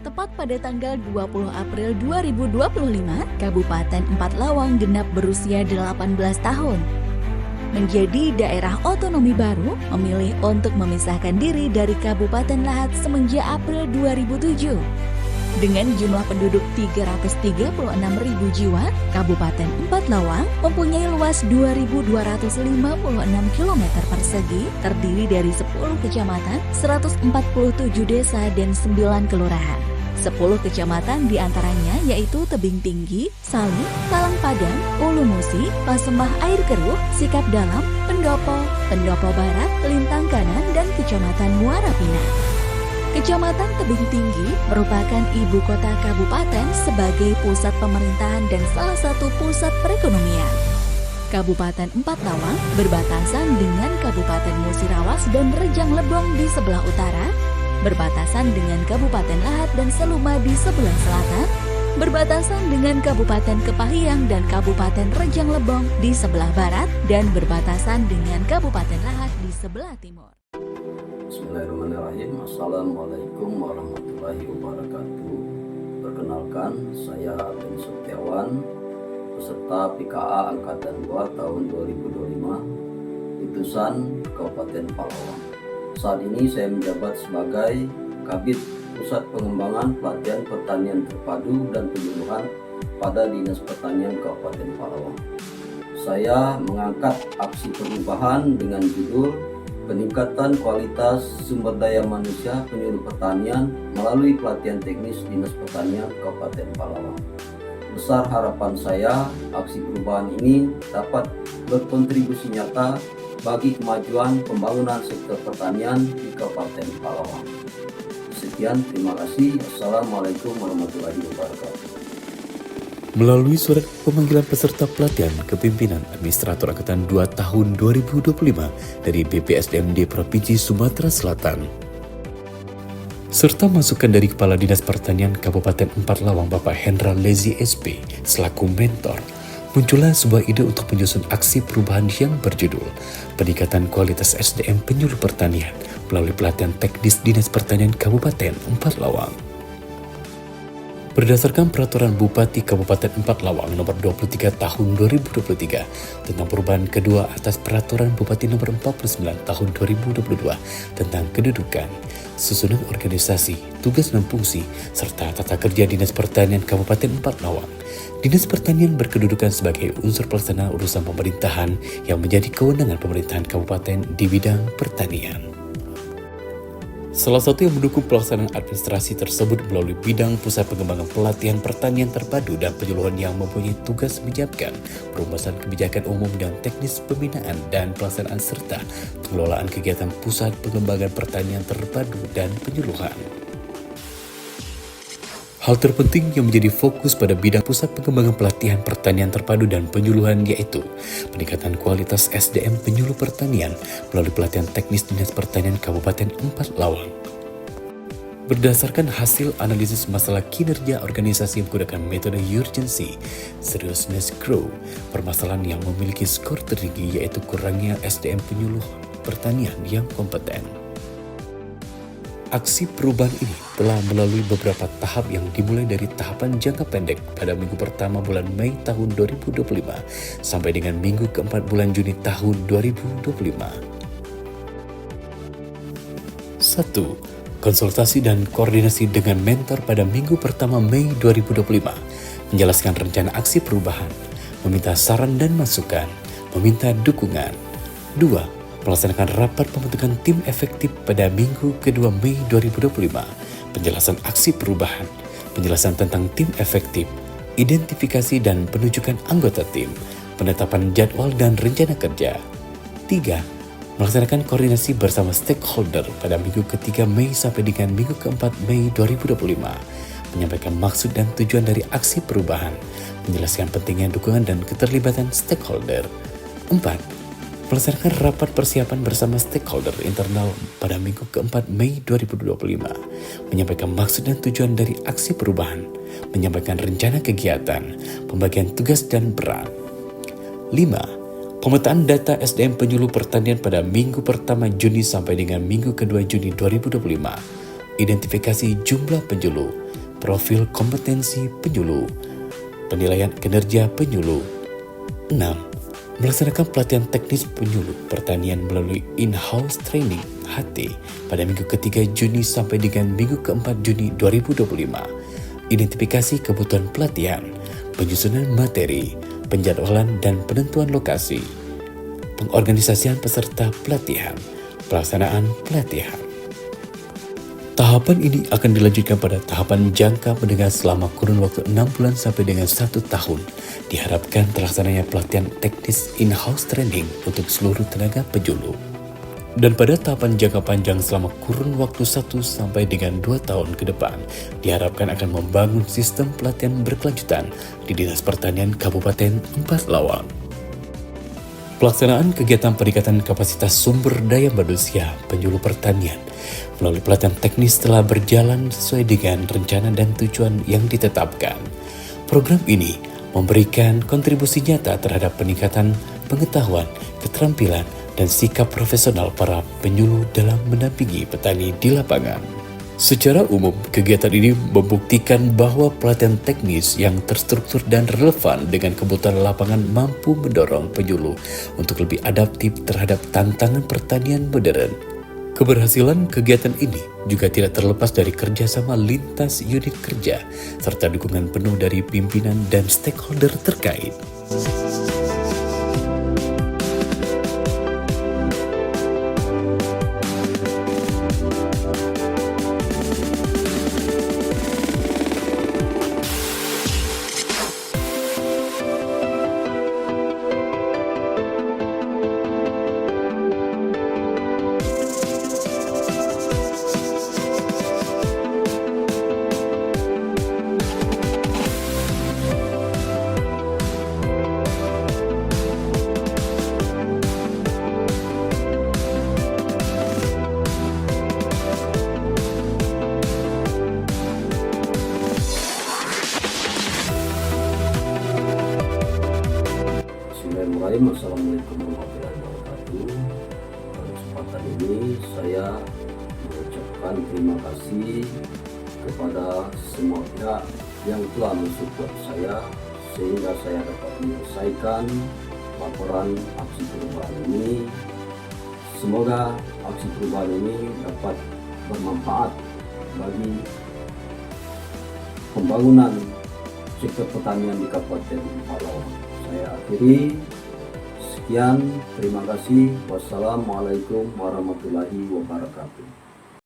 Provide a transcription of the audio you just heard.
Tepat pada tanggal 20 April 2025, Kabupaten Empat Lawang genap berusia 18 tahun. Menjadi daerah otonomi baru, memilih untuk memisahkan diri dari Kabupaten Lahat semenjak April 2007. Dengan jumlah penduduk 336.000 jiwa, Kabupaten Empat Lawang mempunyai luas 2.256 km persegi, terdiri dari 10 kecamatan, 147 desa, dan 9 kelurahan. 10 kecamatan diantaranya yaitu Tebing Tinggi, Saling, Talang Padang, Ulu Musi, Pasembah Air Keruh, Sikap Dalam, Pendopo, Pendopo Barat, Lintang Kanan, dan Kecamatan Muara Pinang. Kecamatan Tebing Tinggi merupakan ibu kota kabupaten sebagai pusat pemerintahan dan salah satu pusat perekonomian. Kabupaten Empat Lawang berbatasan dengan Kabupaten Musirawas dan Rejang Lebong di sebelah utara, berbatasan dengan Kabupaten Lahat dan Seluma di sebelah selatan, berbatasan dengan Kabupaten Kepahiang dan Kabupaten Rejang Lebong di sebelah barat, dan berbatasan dengan Kabupaten Lahat di sebelah timur. Bismillahirrahmanirrahim. Assalamualaikum warahmatullahi wabarakatuh. Perkenalkan, saya Ben Setiawan, peserta PKA Angkatan 2 tahun 2025, utusan Kabupaten Palawang. Saat ini saya menjabat sebagai Kabid Pusat Pengembangan Pelatihan Pertanian Terpadu dan Penyuluhan pada Dinas Pertanian Kabupaten Palawang. Saya mengangkat aksi perubahan dengan judul Peningkatan Kualitas Sumber Daya Manusia Penyuluh Pertanian melalui pelatihan teknis Dinas Pertanian Kabupaten Palawang. Besar harapan saya, aksi perubahan ini dapat berkontribusi nyata bagi kemajuan pembangunan sektor pertanian di Kabupaten Palawang. Sekian, terima kasih. Assalamualaikum warahmatullahi wabarakatuh. Melalui surat pemanggilan peserta pelatihan kepimpinan Administrator Angkatan 2 tahun 2025 dari BPSDMD Provinsi Sumatera Selatan, serta masukan dari Kepala Dinas Pertanian Kabupaten Empat Lawang Bapak Hendra Lezi SP selaku mentor, muncullah sebuah ide untuk menyusun aksi perubahan yang berjudul Peningkatan Kualitas SDM Penyuluh Pertanian melalui pelatihan teknis Dinas Pertanian Kabupaten Empat Lawang. Berdasarkan Peraturan Bupati Kabupaten Empat Lawang Nomor 23 Tahun 2023 tentang perubahan kedua atas Peraturan Bupati Nomor 49 Tahun 2022 tentang kedudukan, susunan organisasi, tugas dan fungsi, serta tata kerja Dinas Pertanian Kabupaten Empat Lawang, Dinas Pertanian berkedudukan sebagai unsur pelaksana urusan pemerintahan yang menjadi kewenangan pemerintahan kabupaten di bidang pertanian. Salah satu yang mendukung pelaksanaan administrasi tersebut melalui bidang Pusat Pengembangan Pelatihan Pertanian Terpadu dan Penyuluhan yang mempunyai tugas menyiapkan perumusan kebijakan umum dan teknis pembinaan dan pelaksanaan serta pengelolaan kegiatan Pusat Pengembangan Pertanian Terpadu dan Penyuluhan. Hal terpenting yang menjadi fokus pada bidang Pusat Pengembangan Pelatihan Pertanian Terpadu dan Penyuluhan yaitu peningkatan kualitas SDM penyuluh pertanian melalui pelatihan teknis Dinas Pertanian Kabupaten Empat Lawang. Berdasarkan hasil analisis masalah kinerja organisasi menggunakan metode urgency, seriousness, grow, permasalahan yang memiliki skor tertinggi yaitu kurangnya SDM penyuluh pertanian yang kompeten. Aksi perubahan ini telah melalui beberapa tahap yang dimulai dari tahapan jangka pendek pada minggu pertama bulan Mei tahun 2025 sampai dengan minggu keempat bulan Juni tahun 2025. 1. Konsultasi dan koordinasi dengan mentor pada minggu pertama Mei 2025, menjelaskan rencana aksi perubahan, meminta saran dan masukan, meminta dukungan. 2. Melaksanakan rapat pembentukan tim efektif pada minggu kedua Mei 2025, penjelasan aksi perubahan, penjelasan tentang tim efektif, identifikasi dan penunjukan anggota tim, penetapan jadwal dan rencana kerja. 3. Melaksanakan koordinasi bersama stakeholder pada minggu ketiga Mei sampai dengan minggu keempat Mei 2025, menyampaikan maksud dan tujuan dari aksi perubahan, menjelaskan pentingnya dukungan dan keterlibatan stakeholder. 4. Melaksanakan rapat persiapan bersama stakeholder internal pada minggu keempat Mei 2025, menyampaikan maksud dan tujuan dari aksi perubahan, menyampaikan rencana kegiatan, pembagian tugas dan peran. 5. Pemetaan data SDM penyuluh pertanian pada minggu pertama Juni sampai dengan minggu kedua Juni 2025, identifikasi jumlah penyuluh, profil kompetensi penyuluh, penilaian kinerja penyuluh. 6. Melaksanakan pelatihan teknis penyuluh pertanian melalui in-house training (HT) pada minggu ketiga Juni sampai dengan minggu keempat Juni 2025. Identifikasi kebutuhan pelatihan, penyusunan materi, penjadwalan dan penentuan lokasi, pengorganisasian peserta pelatihan, pelaksanaan pelatihan. Tahapan ini akan dilanjutkan pada tahapan jangka menengah selama kurun waktu 6 bulan sampai dengan 1 tahun. Diharapkan terlaksananya pelatihan teknis in-house training untuk seluruh tenaga penyuluh. Dan pada tahapan jangka panjang selama kurun waktu 1 sampai dengan 2 tahun ke depan, diharapkan akan membangun sistem pelatihan berkelanjutan di Dinas Pertanian Kabupaten 4 Lawang. Pelaksanaan kegiatan peningkatan kapasitas sumber daya manusia penyuluh pertanian melalui pelatihan teknis telah berjalan sesuai dengan rencana dan tujuan yang ditetapkan. Program ini memberikan kontribusi nyata terhadap peningkatan pengetahuan, keterampilan, dan sikap profesional para penyuluh dalam mendampingi petani di lapangan. Secara umum, kegiatan ini membuktikan bahwa pelatihan teknis yang terstruktur dan relevan dengan kebutuhan lapangan mampu mendorong penyuluh untuk lebih adaptif terhadap tantangan pertanian modern. Keberhasilan kegiatan ini juga tidak terlepas dari kerjasama lintas unit kerja serta dukungan penuh dari pimpinan dan stakeholder terkait. Assalamualaikum warahmatullahi wabarakatuh. Pada kesempatan ini saya mengucapkan terima kasih kepada semua pihak yang telah mensupport saya sehingga saya dapat menyelesaikan laporan aksi perubahan ini. Semoga aksi perubahan ini dapat bermanfaat bagi pembangunan sektor pertanian di Kabupaten Lawang. Saya akhiri. Sekian, terima kasih. Wassalamualaikum warahmatullahi wabarakatuh.